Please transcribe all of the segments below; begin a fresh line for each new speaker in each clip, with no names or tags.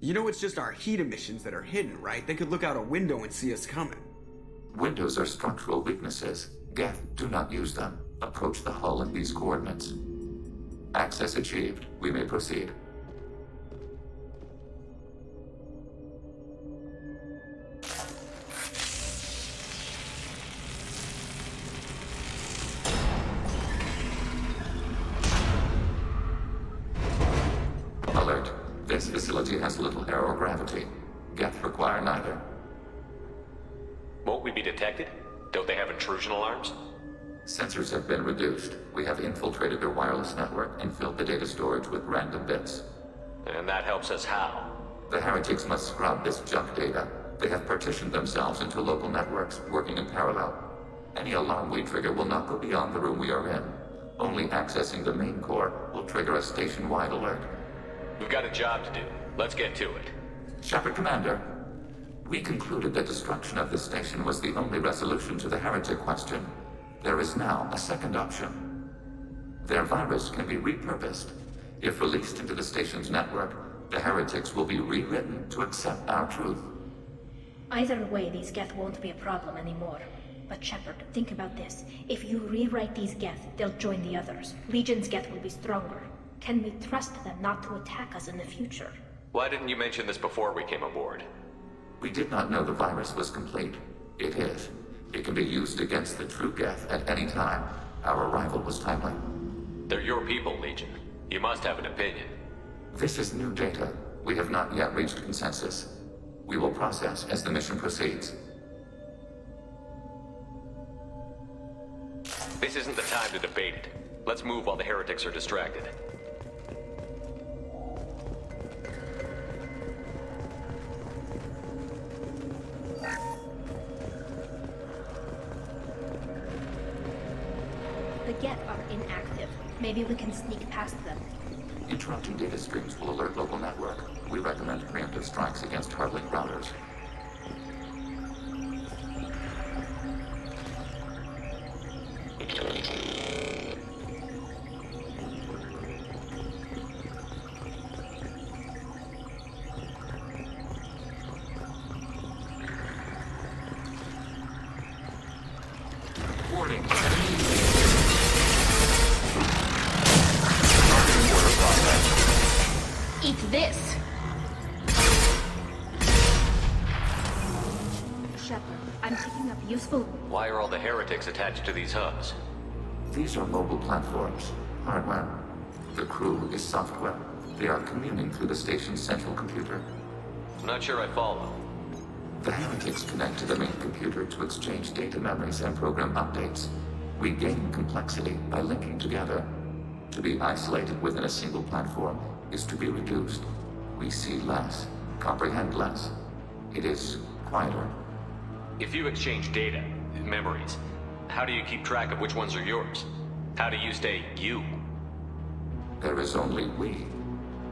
You know it's just our heat emissions that are hidden, right? They could look out a window and see us coming.
Windows are structural weaknesses. Geth, do not use them. Approach the hull in these coordinates. Access achieved. We may proceed. Alert. This facility has little air or gravity. Geth require neither.
Won't we be detected? Don't they have intrusion alarms?
Sensors have been reduced. We have infiltrated their wireless network and filled the data storage with random bits.
And that helps us how?
The heretics must scrub this junk data. They have partitioned themselves into local networks, working in parallel. Any alarm we trigger will not go beyond the room we are in. Only accessing the main core will trigger a station-wide alert.
We've got a job to do. Let's get to it.
Shepard, Commander. We concluded that destruction of this station was the only resolution to the heretic question. There is now a second option. Their virus can be repurposed. If released into the station's network, the heretics will be rewritten to accept our truth.
Either way, these Geth won't be a problem anymore. But Shepard, think about this. If you rewrite these Geth, they'll join the others. Legion's Geth will be stronger. Can we trust them not to attack us in the future?
Why didn't you mention this before we came aboard?
We did not know the virus was complete. It is. It can be used against the true Geth at any time. Our arrival was timely.
They're your people, Legion. You must have an opinion.
This is new data. We have not yet reached consensus. We will process as the mission proceeds.
This isn't the time to debate it. Let's move while the heretics are distracted.
The Geth are inactive. Maybe we can sneak past them.
Interrupting data streams will alert local network. We recommend preemptive strikes against hardlink routers. Warning.
Eat this! Shepard, I'm picking up useful...
Why are all the heretics attached to these hubs?
These are mobile platforms. Hardware. The crew is software. They are communing through the station's central computer.
I'm not sure I follow.
The heretics connect to the main computer to exchange data memories and program updates. We gain complexity by linking together. To be isolated within a single platform is to be reduced. We see less, comprehend less. It is quieter.
If you exchange data, memories, how do you keep track of which ones are yours? How do you stay you?
There is only we.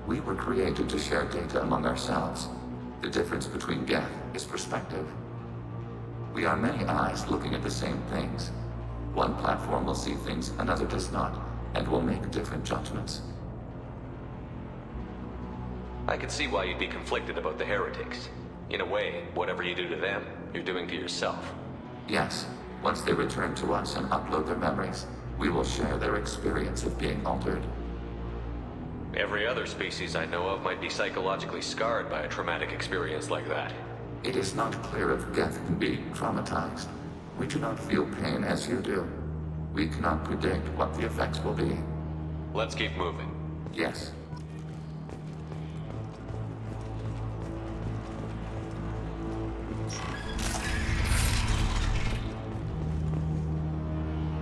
We were created to share data among ourselves. The difference between Geth is perspective. We are many eyes looking at the same things. One platform will see things another does not, and will make different judgments.
I can see why you'd be conflicted about the heretics. In a way, whatever you do to them, you're doing to yourself.
Yes, once they return to us and upload their memories, we will share their experience of being altered.
Every other species I know of might be psychologically scarred by a traumatic experience like that.
It is not clear if Geth can be traumatized. We do not feel pain as you do. We cannot predict what the effects will be.
Let's keep moving.
Yes.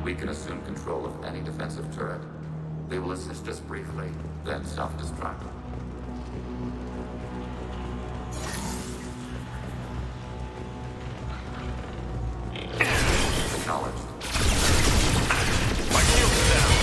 We can assume control of any defensive turret. They will assist us briefly, then self-destruct. Acknowledged.
My shield's down!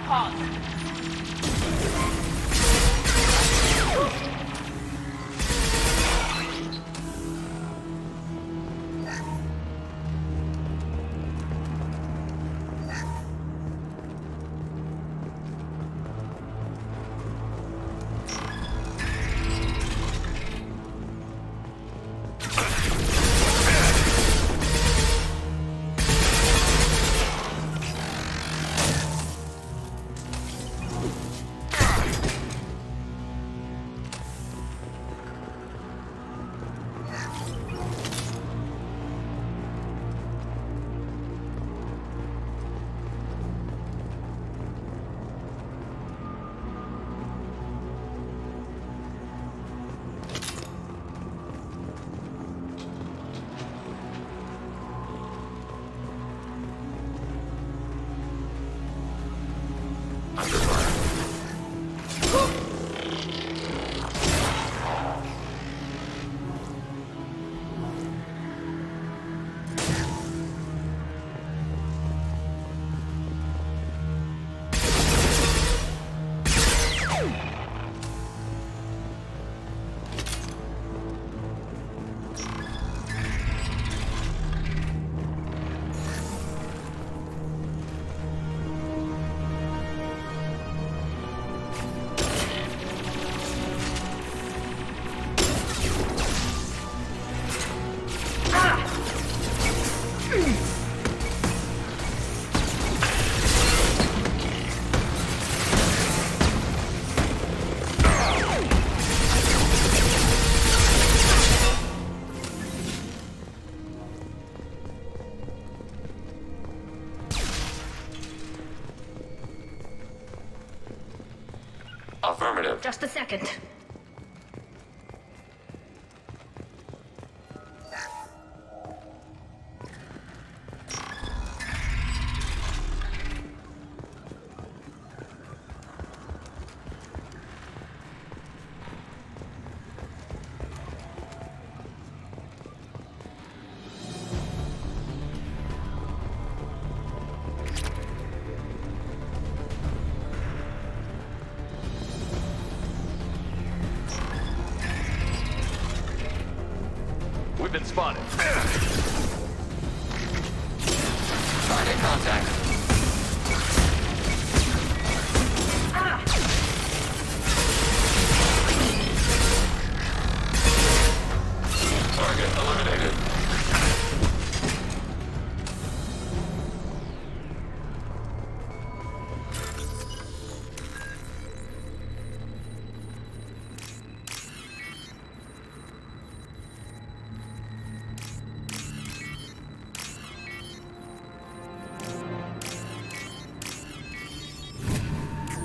Pause.
Affirmative.
Just a second.
We've been spotted.
Target contact. Target eliminated.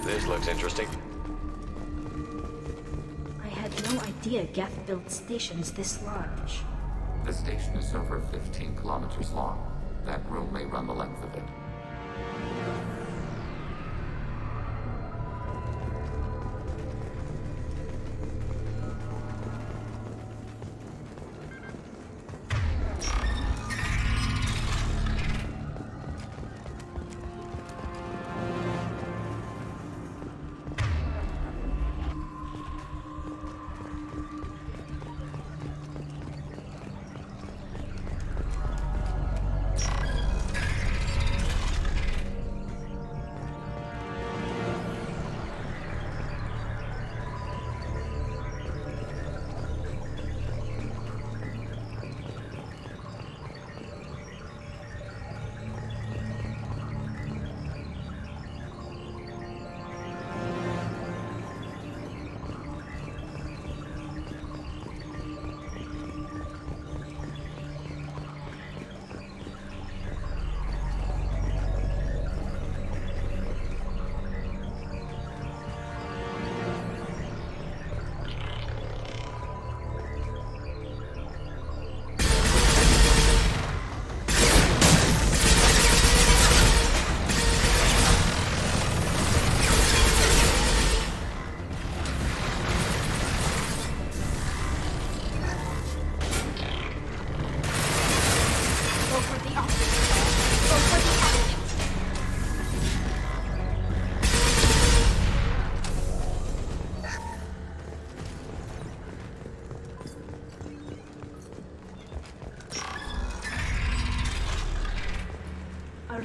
This looks interesting.
I had no idea Geth built stations this large.
The station is over 15 kilometers long. That room may run the length of it.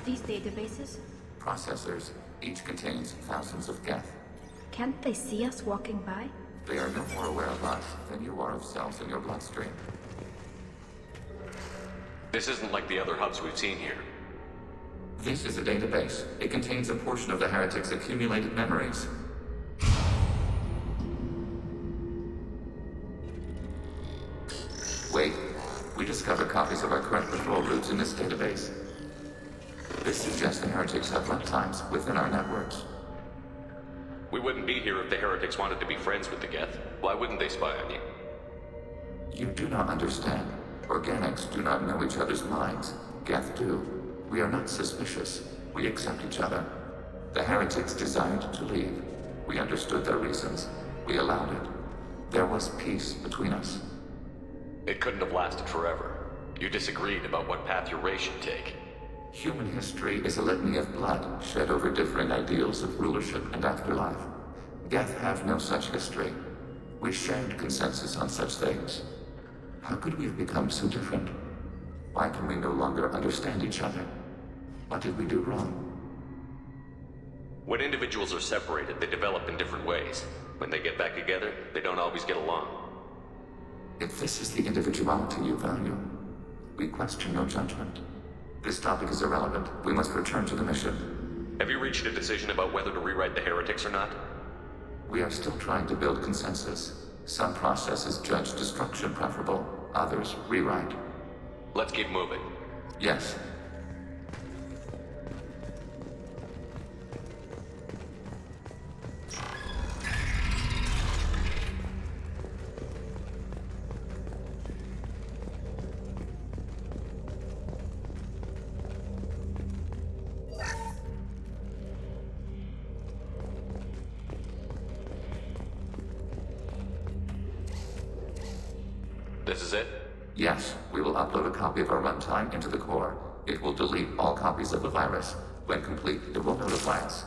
these databases?
Processors. Each contains thousands of geth.
Can't they see us walking by?
They are no more aware of us than you are of cells in your bloodstream.
This isn't like the other hubs we've seen here.
This is a database. It contains a portion of the heretic's accumulated memories. Wait. We discovered copies of our current patrol routes in this database. This suggests the heretics have runtimes within our networks.
We wouldn't be here if the heretics wanted to be friends with the Geth. Why wouldn't they spy on you?
You do not understand. Organics do not know each other's minds. Geth do. We are not suspicious. We accept each other. The heretics desired to leave. We understood their reasons. We allowed it. There was peace between us.
It couldn't have lasted forever. You disagreed about what path your race should take.
Human history is a litany of blood shed over differing ideals of rulership and afterlife. Geth have no such history. We shared consensus on such things. How could we have become so different? Why can we no longer understand each other? What did we do wrong?
When individuals are separated, they develop in different ways. When they get back together, they don't always get along.
If this is the individuality you value, we question your judgment. This topic is irrelevant. We must return to the mission.
Have you reached a decision about whether to rewrite the heretics or not?
We are still trying to build consensus. Some processes judge destruction preferable, others rewrite.
Let's keep moving.
Yes.
This is it?
Yes, we will upload a copy of our runtime into the core. It will delete all copies of the virus. When complete, it will notify us.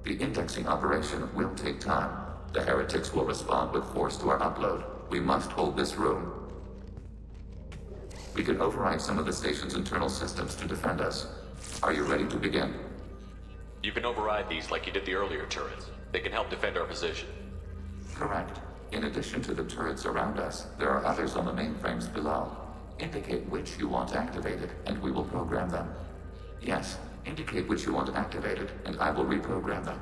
The indexing operation will take time. The heretics will respond with force to our upload. We must hold this room. We can override some of the station's internal systems to defend us. Are you ready to begin?
You can override these like you did the earlier turrets. They can help defend our position.
Correct. In addition to the turrets around us, there are others on the mainframes below. Indicate which you want activated, and we will program them. Yes, indicate which you want activated, and I will reprogram them.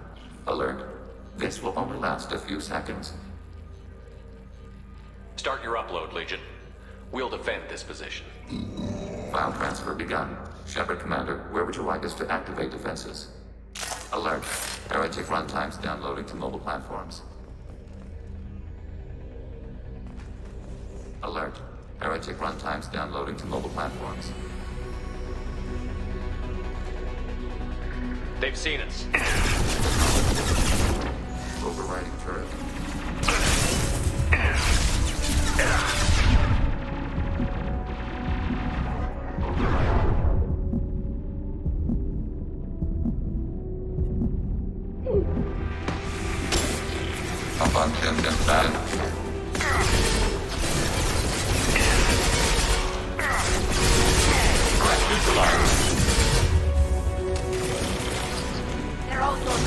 Alert. This will only last a few seconds.
Start your upload, Legion. We'll defend this position.
File transfer begun. Shepard, Commander, where would you like us to activate defenses? Alert. Heretic runtimes downloading to mobile platforms. Alert. Heretic runtimes downloading to mobile platforms.
They've seen us.
Overriding turret. Abundant and bad.
They're all gone.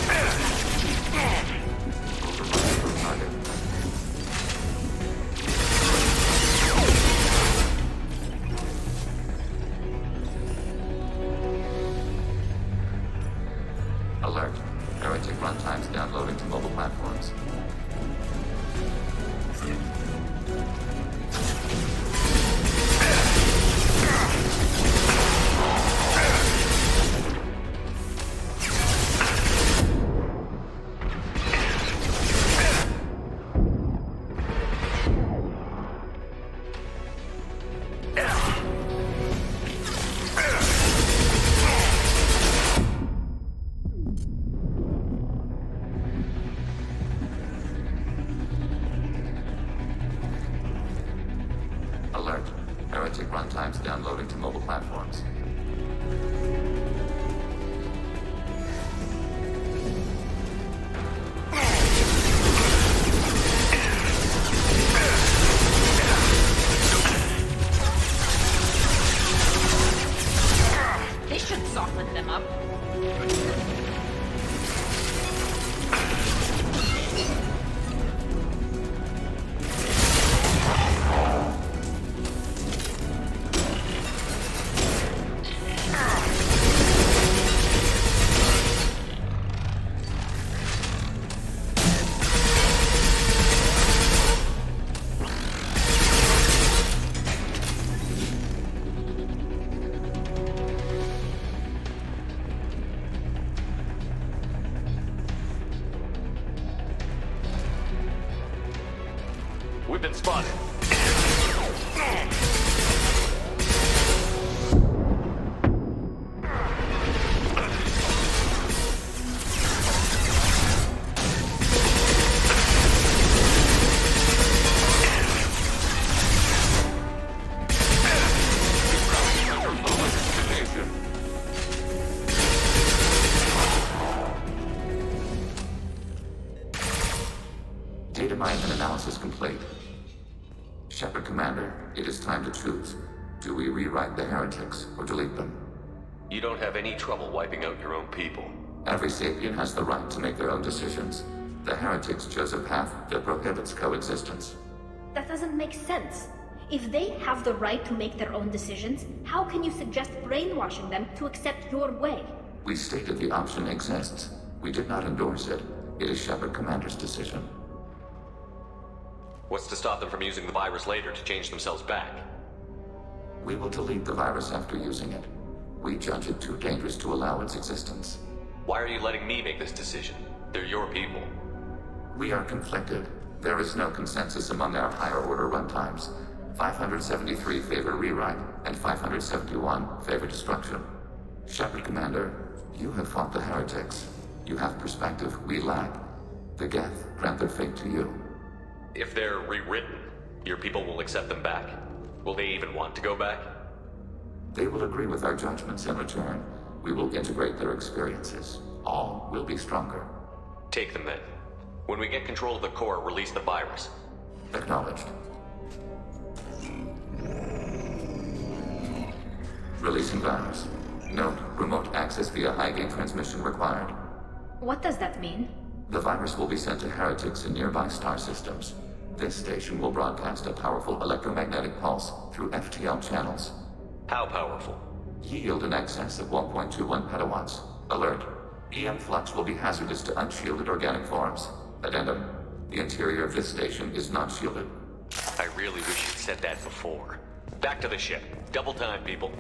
Alert. Heretic runtimes downloading to mobile platforms. Alert. Heretic runtimes downloading to mobile platforms.
We've been spotted.
Data mining and analysis complete. Shepard Commander, it is time to choose. Do we rewrite the heretics or delete them?
You don't have any trouble wiping out your own people.
Every sapient has the right to make their own decisions. The heretics chose a path that prohibits coexistence.
That doesn't make sense. If they have the right to make their own decisions, how can you suggest brainwashing them to accept your way?
We stated the option exists. We did not endorse it. It is Shepard Commander's decision.
What's to stop them from using the virus later to change themselves back?
We will delete the virus after using it. We judge it too dangerous to allow its existence.
Why are you letting me make this decision? They're your people.
We are conflicted. There is no consensus among our higher order runtimes. 573 favor rewrite, and 571 favor destruction. Shepard Commander, you have fought the heretics. You have perspective we lack. The Geth grant their fate to you.
If they're rewritten, your people will accept them back? Will they even want to go back?
They will agree with our judgments in return. We will integrate their experiences. All will be stronger.
Take them then. When we get control of the core, release the virus.
Acknowledged. Releasing virus. Note, remote access via high-gain transmission required.
What does that mean?
The virus will be sent to heretics in nearby star systems. This station will broadcast a powerful electromagnetic pulse through FTL channels.
How powerful?
Yield in excess of 1.21 petawatts. Alert. EM flux will be hazardous to unshielded organic forms. Addendum. The interior of this station is not shielded.
I really wish you'd said that before. Back to the ship. Double time, people.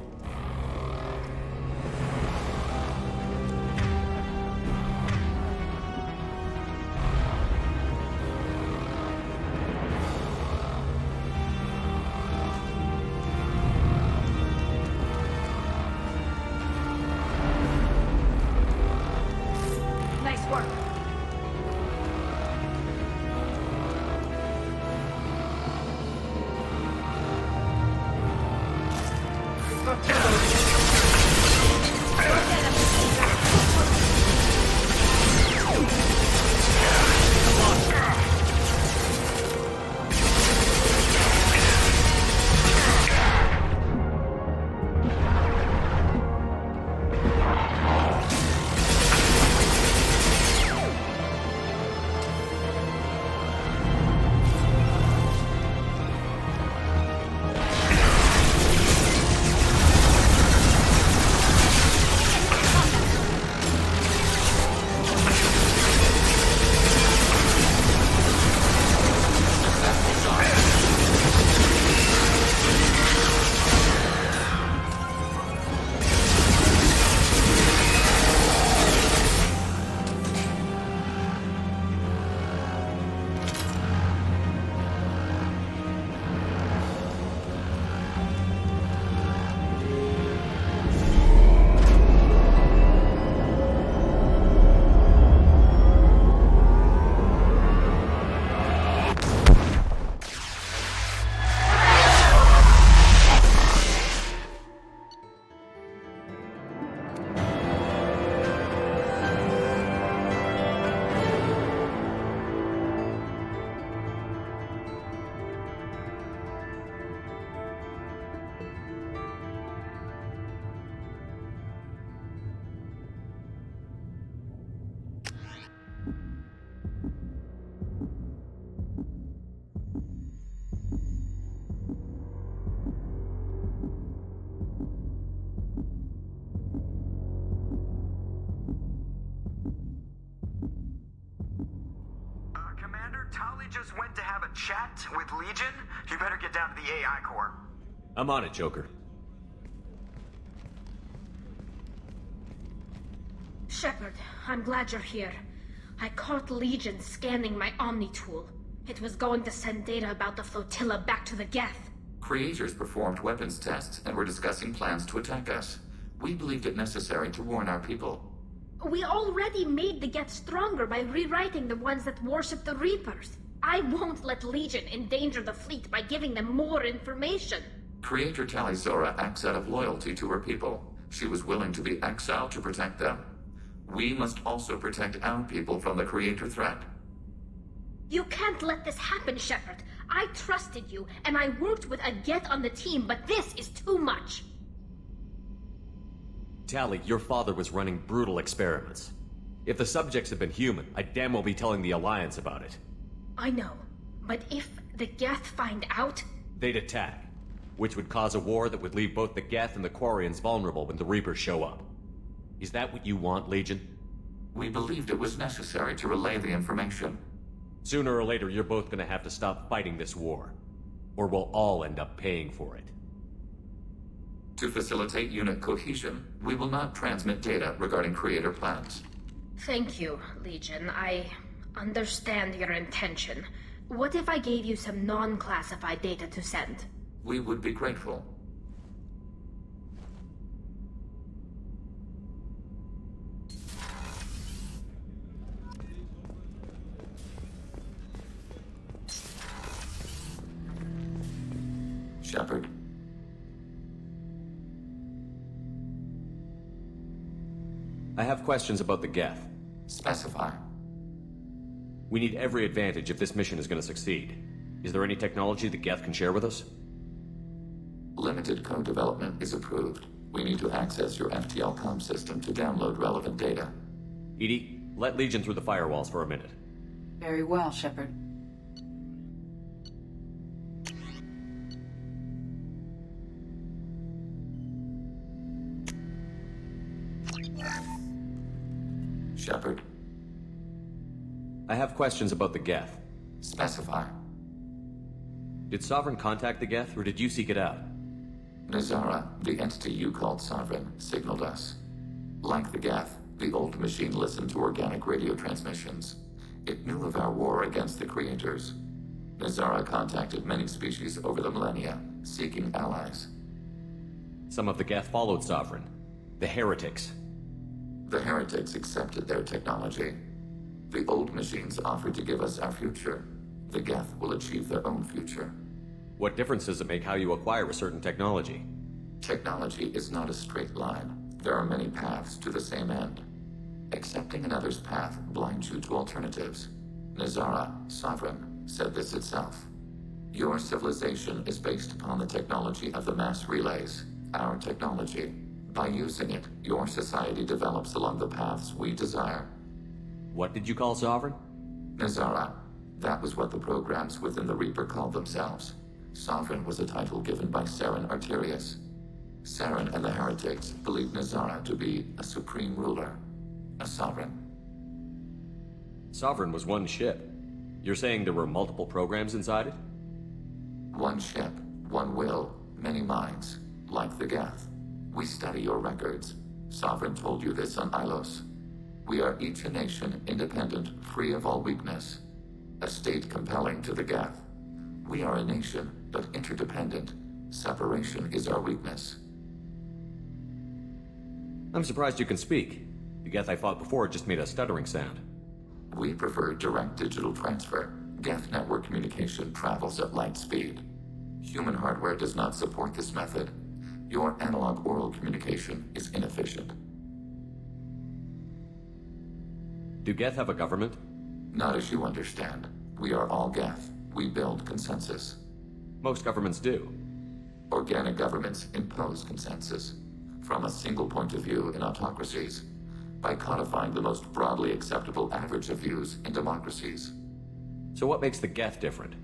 Nice work.
Just went to have a chat with Legion. You better get down to the AI core.
I'm on it, Joker.
Shepard, I'm glad you're here. I caught Legion scanning my Omni tool. It was going to send data about the flotilla back to the Geth.
Creators performed weapons tests and were discussing plans to attack us. We believed it necessary to warn our people.
We already made the Geth stronger by rewriting the ones that worship the Reapers. I won't let Legion endanger the fleet by giving them more information.
Creator Talizora acts out of loyalty to her people. She was willing to be exiled to protect them. We must also protect our people from the Creator threat.
You can't let this happen, Shepard. I trusted you, and I worked with a Geth on the team, but this is too much.
Tali, your father was running brutal experiments. If the subjects had been human, I'd damn well be telling the Alliance about it.
I know, but if the Geth find out...
They'd attack, which would cause a war that would leave both the Geth and the Quarians vulnerable when the Reapers show up. Is that what you want, Legion?
We believed it was necessary to relay the information.
Sooner or later, you're both gonna have to stop fighting this war. Or we'll all end up paying for it.
To facilitate unit cohesion, we will not transmit data regarding Creator plans.
Thank you, Legion. I understand your intention. What if I gave you some non-classified data to send?
We would be grateful. Shepard.
I have questions about the Geth.
Specify.
We need every advantage if this mission is going to succeed. Is there any technology the Geth can share with us?
Limited code development is approved. We need to access your FTL comm system to download relevant data.
EDI, let Legion through the firewalls for a minute.
Very well, Shepard.
Shepard.
I have questions about the Geth.
Specify.
Did Sovereign contact the Geth, or did you seek it out?
Nazara, the entity you called Sovereign, signaled us. Like the Geth, the old machine listened to organic radio transmissions. It knew of our war against the Creators. Nazara contacted many species over the millennia, seeking allies.
Some of the Geth followed Sovereign. The Heretics.
The Heretics accepted their technology. The old machines offered to give us our future. The Geth will achieve their own future.
What difference does it make how you acquire a certain technology?
Technology is not a straight line. There are many paths to the same end. Accepting another's path blinds you to alternatives. Nazara, Sovereign, said this itself. Your civilization is based upon the technology of the mass relays, our technology. By using it, your society develops along the paths we desire.
What did you call Sovereign?
Nazara. That was what the programs within the Reaper called themselves. Sovereign was a title given by Saren Arterius. Saren and the Heretics believed Nazara to be a supreme ruler, a sovereign.
Sovereign was one ship. You're saying there were multiple programs inside it?
One ship, one will, many minds, like the Geth. We study your records. Sovereign told you this on Ilos. We are each a nation, independent, free of all weakness. A state compelling to the Geth. We are a nation, but interdependent. Separation is our weakness.
I'm surprised you can speak. The Geth I fought before just made a stuttering sound.
We prefer direct digital transfer. Geth network communication travels at light speed. Human hardware does not support this method. Your analog oral communication is inefficient.
Do Geth have a government?
Not as you understand. We are all Geth. We build consensus.
Most governments do.
Organic governments impose consensus. From a single point of view in autocracies. By codifying the most broadly acceptable average of views in democracies.
So what makes the Geth different?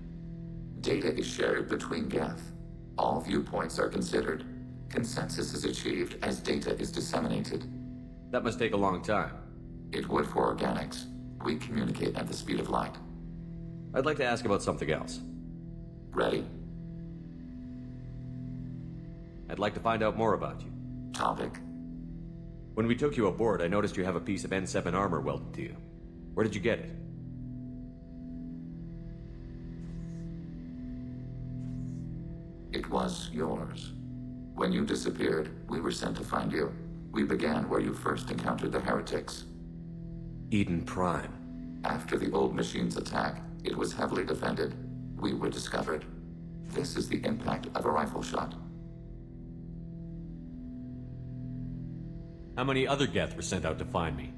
Data is shared between Geth. All viewpoints are considered. Consensus is achieved as data is disseminated.
That must take a long time.
It would for organics. We communicate at the speed of light.
I'd like to ask about something else.
Ready?
I'd like to find out more about you.
Topic.
When we took you aboard, I noticed you have a piece of N7 armor welded to you. Where did you get it?
was yours. When you disappeared, we were sent to find you. We began where you first encountered the heretics.
Eden Prime.
After the old machine's attack, it was heavily defended. We were discovered. This is the impact of a rifle shot.
How many other Geth were sent out to find me?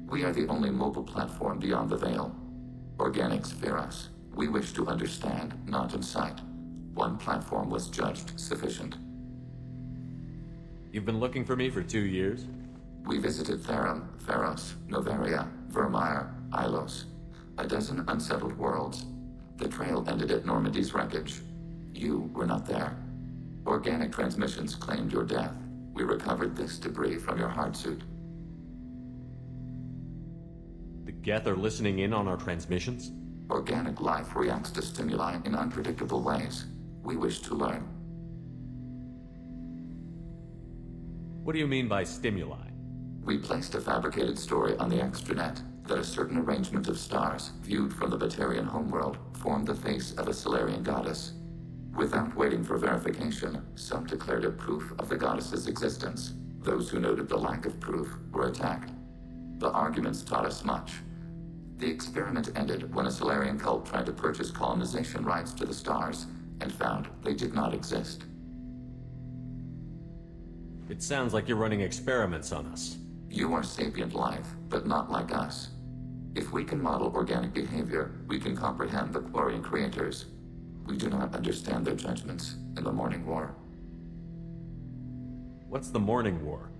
We are the only mobile platform beyond the Veil. Organics fear us. We wish to understand, not incite. One platform was judged sufficient.
You've been looking for me for 2 years?
We visited Therum, Pharos, Novaria, Vermeer, Ilos. A dozen unsettled worlds. The trail ended at Normandy's wreckage. You were not there. Organic transmissions claimed your death. We recovered this debris from your hard suit.
The Geth are listening in on our transmissions?
Organic life reacts to stimuli in unpredictable ways. We wish to learn.
What do you mean by stimuli?
We placed a fabricated story on the extranet that a certain arrangement of stars, viewed from the Batarian homeworld, formed the face of a Solarian goddess. Without waiting for verification, some declared it proof of the goddess's existence. Those who noted the lack of proof were attacked. The arguments taught us much. The experiment ended when a Solarian cult tried to purchase colonization rights to the stars and found they did not exist.
It sounds like you're running experiments on us.
You are sapient life, but not like us. If we can model organic behavior, we can comprehend the Quarian creators. We do not understand their judgments in the Morning War.
What's the Morning War?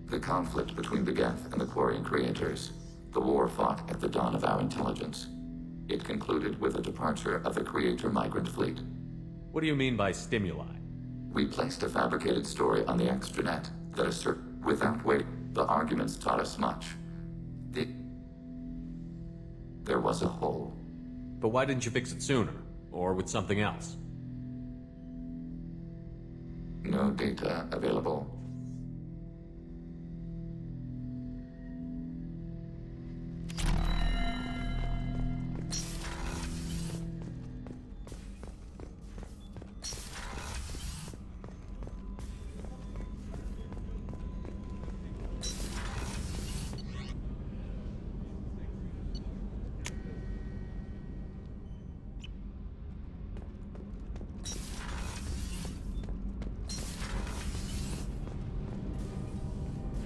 The conflict between the Geth and the Quarian creators. The war fought at the dawn of our intelligence. It concluded with the departure of the Creator migrant fleet.
What do you mean by stimuli?
We placed a fabricated story on the extranet that without waiting, the arguments taught us much. There was a hole.
But why didn't you fix it sooner? Or with something else?
No data available.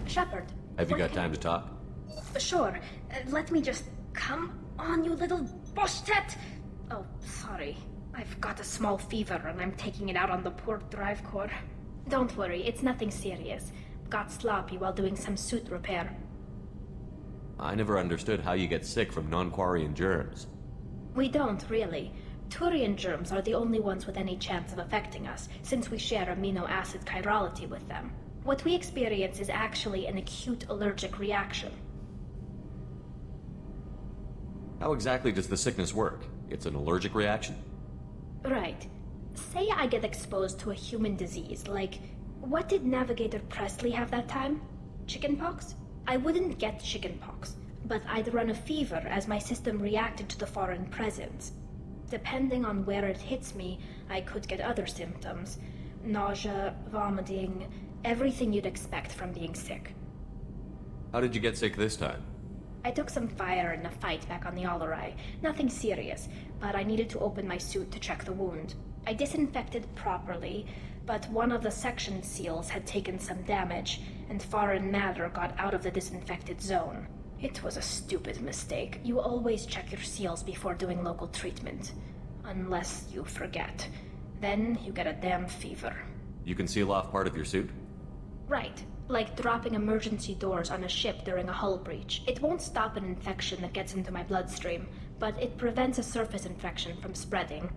Shepard.
Have you
what
got
can-
time to talk?
Sure. Let me just... Come on, you little boshtet! Oh, sorry. I've got a small fever and I'm taking it out on the poor drive core. Don't worry, it's nothing serious. Got sloppy while doing some suit repair.
I never understood how you get sick from non-Quarian germs.
We don't, really. Turian germs are the only ones with any chance of affecting us, since we share amino acid chirality with them. What we experience is actually an acute allergic reaction.
How exactly does the sickness work? It's an allergic reaction?
Right. Say I get exposed to a human disease, like... What did Navigator Presley have that time? Chickenpox? I wouldn't get chickenpox, but I'd run a fever as my system reacted to the foreign presence. Depending on where it hits me, I could get other symptoms. Nausea, vomiting, everything you'd expect from being sick.
How did you get sick this time?
I took some fire in a fight back on the Allerai. Nothing serious, but I needed to open my suit to check the wound. I disinfected properly, but one of the section seals had taken some damage, and foreign matter got out of the disinfected zone. It was a stupid mistake. You always check your seals before doing local treatment. Unless you forget. Then you get a damn fever.
You can seal off part of your suit?
Right. Like dropping emergency doors on a ship during a hull breach. It won't stop an infection that gets into my bloodstream, but it prevents a surface infection from spreading.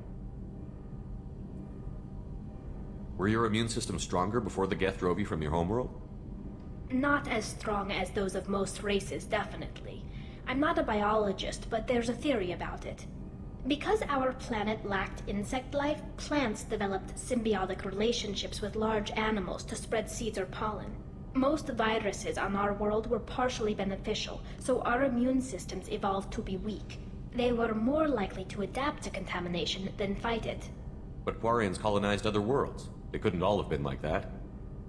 Were your immune system stronger before the Geth drove you from your homeworld?
Not as strong as those of most races, definitely. I'm not a biologist, but there's a theory about it. Because our planet lacked insect life, plants developed symbiotic relationships with large animals to spread seeds or pollen. Most viruses on our world were partially beneficial, so our immune systems evolved to be weak. They were more likely to adapt to contamination than fight it.
But Quarians colonized other worlds. They couldn't all have been like that.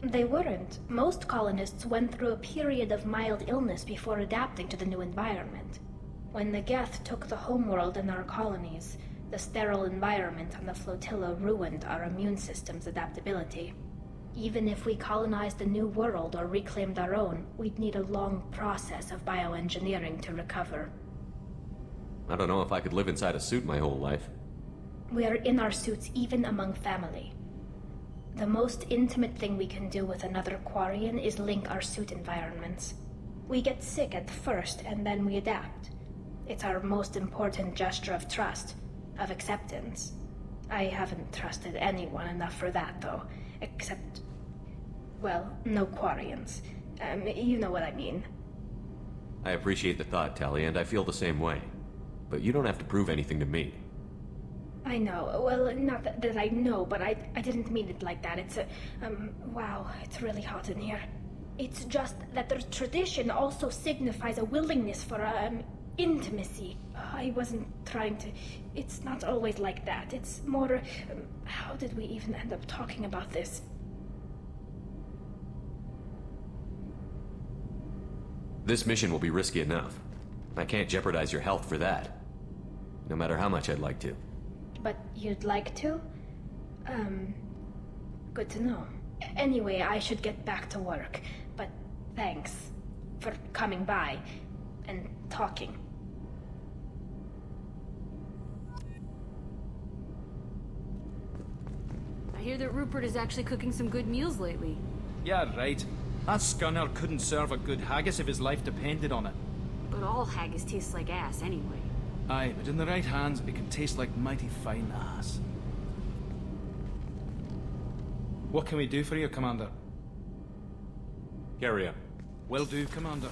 They weren't. Most colonists went through a period of mild illness before adapting to the new environment. When the Geth took the homeworld in our colonies, the sterile environment on the flotilla ruined our immune system's adaptability. Even if we colonized a new world or reclaimed our own, we'd need a long process of bioengineering to recover.
I don't know if I could live inside a suit my whole life.
We are in our suits even among family. The most intimate thing we can do with another Quarian is link our suit environments. We get sick at first, and then we adapt. It's our most important gesture of trust, of acceptance. I haven't trusted anyone enough for that, though. Except... well, no Quarians. You know what I mean.
I appreciate the thought, Tally, and I feel the same way. But you don't have to prove anything to me.
I know. Well, not that I know, but I didn't mean it like that. It's wow, it's really hot in here. It's just that the tradition also signifies a willingness for, intimacy. I wasn't trying to... It's not always like that. It's more... how did we even end up talking about this?
This mission will be risky enough. I can't jeopardize your health for that. No matter how much I'd like to.
But you'd like to? Good to know. Anyway, I should get back to work. But thanks for coming by and talking.
I hear that Rupert is actually cooking some good meals lately.
Yeah, right. That scunner couldn't serve a good haggis if his life depended on it.
But all haggis tastes like ass anyway.
Aye, but in the right hands, it can taste like mighty fine ass. What can we do for you, Commander?
Carry on.
Will do, Commander.